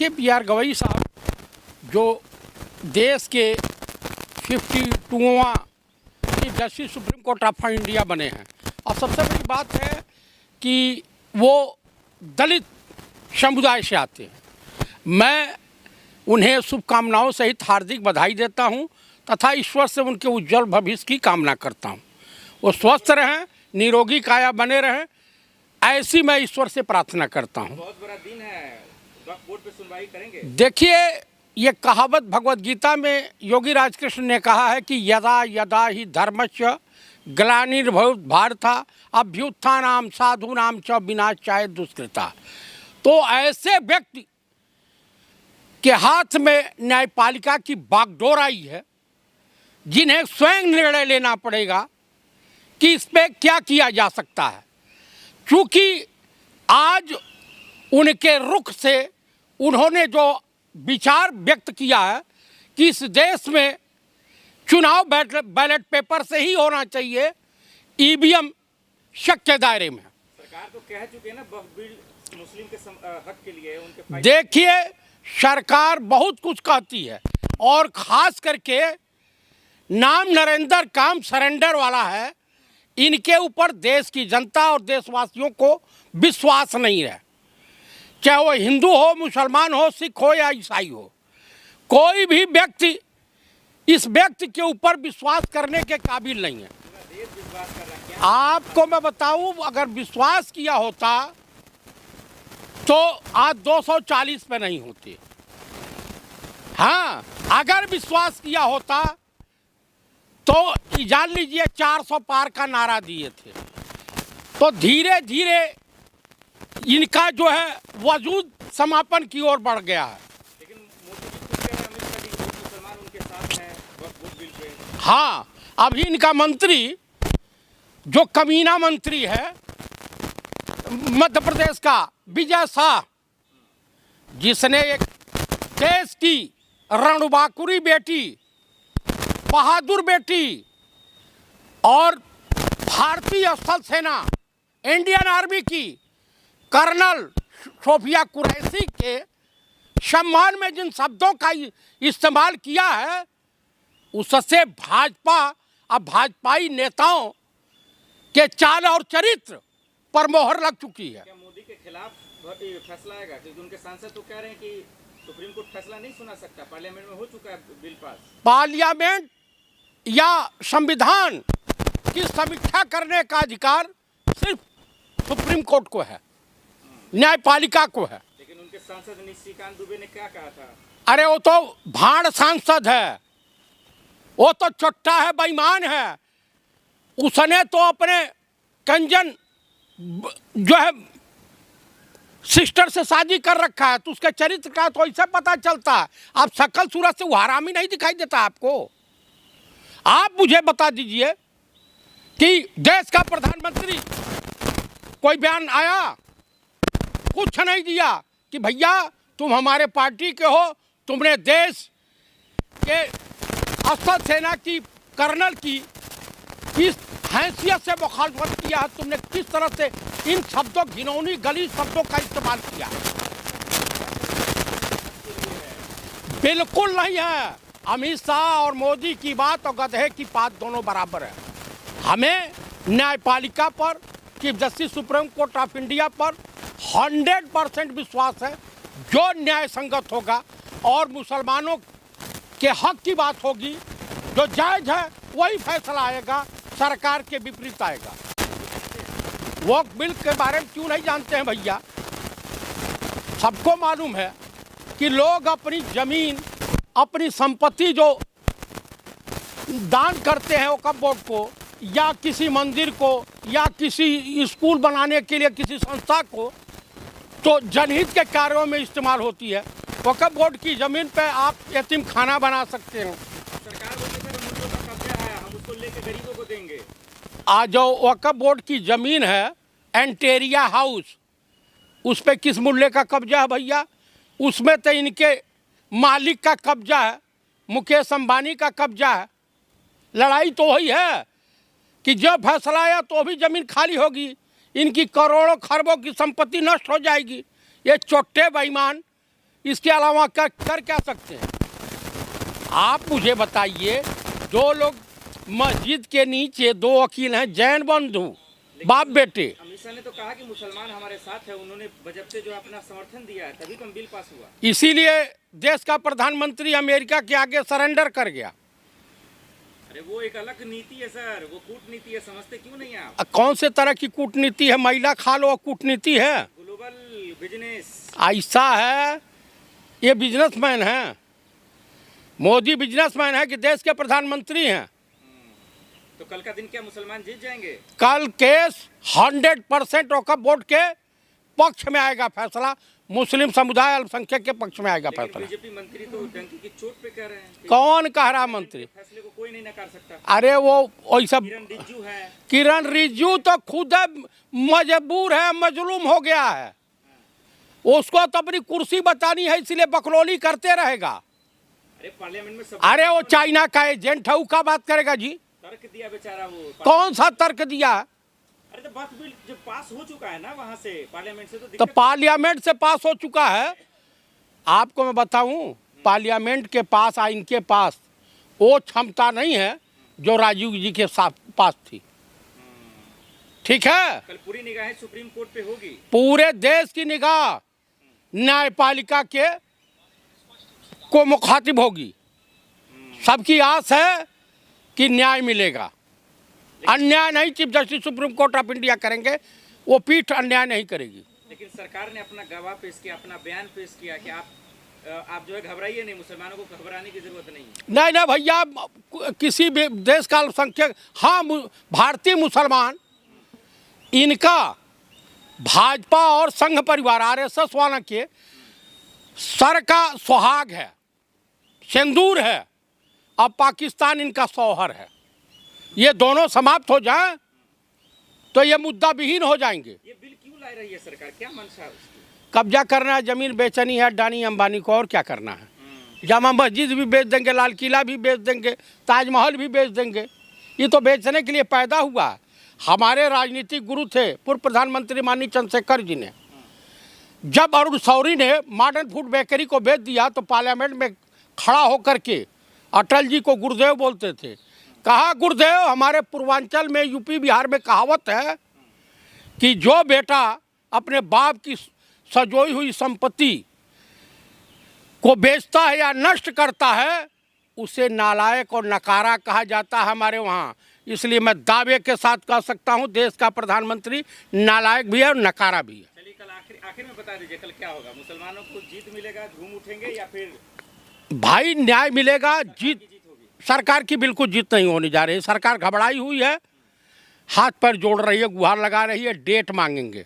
देखिए PR गवई साहब जो देश के 52वां chief justice Supreme Court of India बने हैं, और सबसे बड़ी बात है कि वो दलित समुदाय से आते हैं। मैं उन्हें शुभकामनाओं सहित हार्दिक बधाई देता हूं तथा ईश्वर से उनके उज्जवल भविष्य की कामना करता हूं। वो स्वस्थ रहें, निरोगी काया बने रहें, ऐसी मैं ईश्वर से प्रार्थना करता हूं। बहुत बड़ा दिन है, वक्फ बोर्ड पे सुनवाई करेंगे। देखिए, ये कहावत भगवत गीता में योगी राजकृष्ण ने कहा है कि यदा यदा ही धर्मस्य ग्लानिर्भूत भारत अभ्युत्थानाम साधूनाम च विनाशाय दुष्कृता। तो ऐसे व्यक्ति के हाथ में न्यायपालिका की बागडोर आई है, जिन्हें स्वयं निर्णय लेना पड़ेगा कि इस पे क्या किया जा सकता है। क्योंकि आज उनके रुख से उन्होंने जो विचार व्यक्त किया है कि इस देश में चुनाव बैलेट पेपर से ही होना चाहिए, EVM शक के दायरे में। सरकार तो कह चुकी है ना, वक्फ बिल मुस्लिम के हक के लिए उनके। देखिए, सरकार बहुत कुछ कहती है और खास करके नाम नरेंद्र काम सरेंडर वाला है। इनके ऊपर देश की जनता और देशवासियों को विश्वास नहीं है, चाहे वो हिंदू हो, मुसलमान हो, सिख हो या ईसाई हो। कोई भी व्यक्ति इस व्यक्ति के ऊपर विश्वास करने के काबिल नहीं है। आपको मैं बताऊं, अगर विश्वास किया होता तो आज 240 पे नहीं होती। हाँ, अगर विश्वास किया होता तो जान लीजिए 400 पार का नारा दिए थे। तो धीरे धीरे इनका जो है वजूद समापन की ओर बढ़ गया है। लेकिन मोदी जी खुद कह रहे हैं कि मुसलमान उनके साथ हैं वक्फ बिल पे। हाँ, अभी इनका मंत्री जो कमीना मंत्री है मध्य प्रदेश का, विजय शाह, जिसने एक देश की रणबांकुरी बेटी, बहादुर बेटी और भारतीय स्थल सेना इंडियन आर्मी की कर्नल सोफिया कुरैशी के सम्मान में जिन शब्दों का इस्तेमाल किया है, उससे भाजपा और भाजपाई नेताओं के चाल और चरित्र पर मोहर लग चुकी है। क्या मोदी के खिलाफ फैसला आएगा? क्योंकि उनके सांसद तो कह रहे हैं कि सुप्रीम कोर्ट फैसला नहीं सुना सकता, पार्लियामेंट में हो चुका है बिल पास। पार्लियामेंट या संविधान की समीक्षा करने का अधिकार सिर्फ सुप्रीम कोर्ट को है, न्यायपालिका को है। लेकिन उनके सांसद निशिकांत दुबे ने क्या कहा था? अरे वो तो भाड़ सांसद है, वो तो चट्टा है, बेईमान है। उसने तो अपने कंजन जो है सिस्टर से शादी कर रखा है, तो उसके चरित्र का तो ऐसे पता चलता है। आप शकल सूरत से वो हरामी नहीं दिखाई देता आपको। आप मुझे बता दीजिए कि देश का प्रधानमंत्री कोई बयान आया, कुछ नहीं दिया कि भैया तुम हमारे पार्टी के हो, तुमने देश के स्थल सेना की कर्नल की किस हैसियत से मुखालफत किया है, तुमने किस तरह से इन शब्दों, घिनौनी गली शब्दों का इस्तेमाल किया। बिल्कुल नहीं है। अमित शाह और मोदी की बात और गधे की बात दोनों बराबर है। हमें न्यायपालिका पर, chief justice Supreme Court of India पर 100% विश्वास है। जो न्याय संगत होगा और मुसलमानों के हक की बात होगी, जो जायज़ है वही फैसला आएगा, सरकार के विपरीत आएगा। वक्फ बिल के बारे में क्यों नहीं जानते हैं भैया? सबको मालूम है कि लोग अपनी जमीन, अपनी संपत्ति जो दान करते हैं वक्फ बोर्ड को, या किसी मंदिर को, या किसी स्कूल बनाने के लिए किसी संस्था को, तो जनहित के कार्यों में इस्तेमाल होती है। वक्फ बोर्ड की ज़मीन पे आप यतीम खाना बना सकते हो। सरकार बोलती है हम लोगों का कब्जा है, हम उसको लेके गरीबों को देंगे। आज जो वक्फ बोर्ड की ज़मीन है एंटेरिया हाउस, उस पर किस मूल्य का कब्जा है भैया? उसमें तो इनके मालिक का कब्जा है, मुकेश अंबानी का कब्जा है। लड़ाई तो वही है कि जब फैसला आया तो भी ज़मीन खाली होगी, इनकी करोड़ों खरबों की संपत्ति नष्ट हो जाएगी। ये चोट्टे बेईमान इसके अलावा कर क्या सकते हैं? आप मुझे बताइए, दो लोग मस्जिद के नीचे, दो वकील हैं, जैन बंधु, बाप बेटे। अमित शाह ने तो कहा कि मुसलमान हमारे साथ है, उन्होंने बजट जो अपना समर्थन दिया है, तभी तो बिल पास हुआ। इसीलिए देश का प्रधानमंत्री अमेरिका के आगे सरेंडर कर गया। अरे वो एक अलग नीति है सर, वो कूटनीति है, समझते क्यों नहीं आप? कौन से तरह की कूटनीति है? महिला खा लो कूटनीति है? ग्लोबल बिजनेस ऐसा है, ये बिजनेसमैन है, मोदी बिजनेसमैन है कि देश के प्रधानमंत्री हैं। तो कल का दिन क्या मुसलमान जीत जाएंगे? कल केस 100% वक्फ बोर्ड के पक्ष में आएगा फैसला, मुस्लिम समुदाय अल्पसंख्यक के पक्ष में आएगा फैसला। बीजेपी मंत्री तो डंकी की चोट पे कह रहे हैं कि कौन कह रहा मंत्री? फैसले को कोई नहीं नकार सकता। अरे वो वैसा किरण रिजिजू है, किरण रिजिजू तो खुद मजबूर है, मजलूम हो गया है, उसको तो अपनी कुर्सी बतानी है, इसलिए बकलोली करते रहेगा। अरे पार्लियामेंट में सब अरे वो चाइना का एजेंट है, वो का बात करेगा जी? तर्क दिया बेचारा वो। कौन सा तर्क दिया? अरे तो वक्फ बिल जब पास हो चुका है ना वहां से पार्लियामेंट से, तो तो दिक्कत पार्लियामेंट से पास हो चुका है। आपको मैं बताऊं, पार्लियामेंट के पास, आइन के पास वो क्षमता नहीं है जो राजीव जी के साथ पास थी। ठीक है, कल पूरी निगाहें सुप्रीम कोर्ट पे होगी। पूरे देश की निगाह न्यायपालिका के को मुखातिब होगी। सबकी आस है कि न्याय मिलेगा, अन्याय नहीं। Chief justice Supreme Court of India करेंगे, वो पीठ अन्याय नहीं करेगी। लेकिन सरकार ने अपना गवाह पेश किया, अपना बयान पेश किया कि आप जो है घबराइए नहीं, मुसलमानों को घबराने की जरूरत नहीं है। नहीं नहीं भैया, किसी भी देश का अल्पसंख्यक, हाँ भारतीय मुसलमान, इनका भाजपा और संघ परिवार आरएसएस वाला के सर का सुहाग है, सिंदूर है, अब पाकिस्तान इनका शौहर है। ये दोनों समाप्त हो जाएं तो ये मुद्दा विहीन हो जाएंगे। ये बिल क्यों ला रही है सरकार, क्या मंशा है उसकी? कब्जा करना है, जमीन बेचनी है अडानी अंबानी को, और क्या करना है? जामा मस्जिद भी बेच देंगे, लाल किला भी बेच देंगे, ताजमहल भी बेच देंगे। ये तो बेचने के लिए पैदा हुआ है। हमारे राजनीतिक गुरु थे पूर्व प्रधानमंत्री माननीय चंद्रशेखर जी ने, जब अरुण शौरी ने मॉडर्न फूड बेकरी को बेच दिया तो पार्लियामेंट में खड़ा होकर के अटल जी को गुरुदेव बोलते थे। कहा गुरुदेव, हमारे पूर्वांचल में, यूपी बिहार में कहावत है कि जो बेटा अपने बाप की सजोई हुई संपत्ति को बेचता है या नष्ट करता है, उसे नालायक और नकारा कहा जाता है हमारे वहाँ। इसलिए मैं दावे के साथ कह सकता हूँ, देश का प्रधानमंत्री नालायक भी है और नकारा भी है। चलिए कल आखिर में बता दीजिए, कल क्या होगा? मुसलमानों को जीत मिलेगा, झूम उठेंगे, या फिर भाई न्याय मिलेगा? जीत जीत होगी? सरकार की बिल्कुल जीत नहीं होने जा रही है। सरकार घबराई हुई है, हाथ पैर जोड़ रही है, गुहार लगा रही है, डेट मांगेंगे।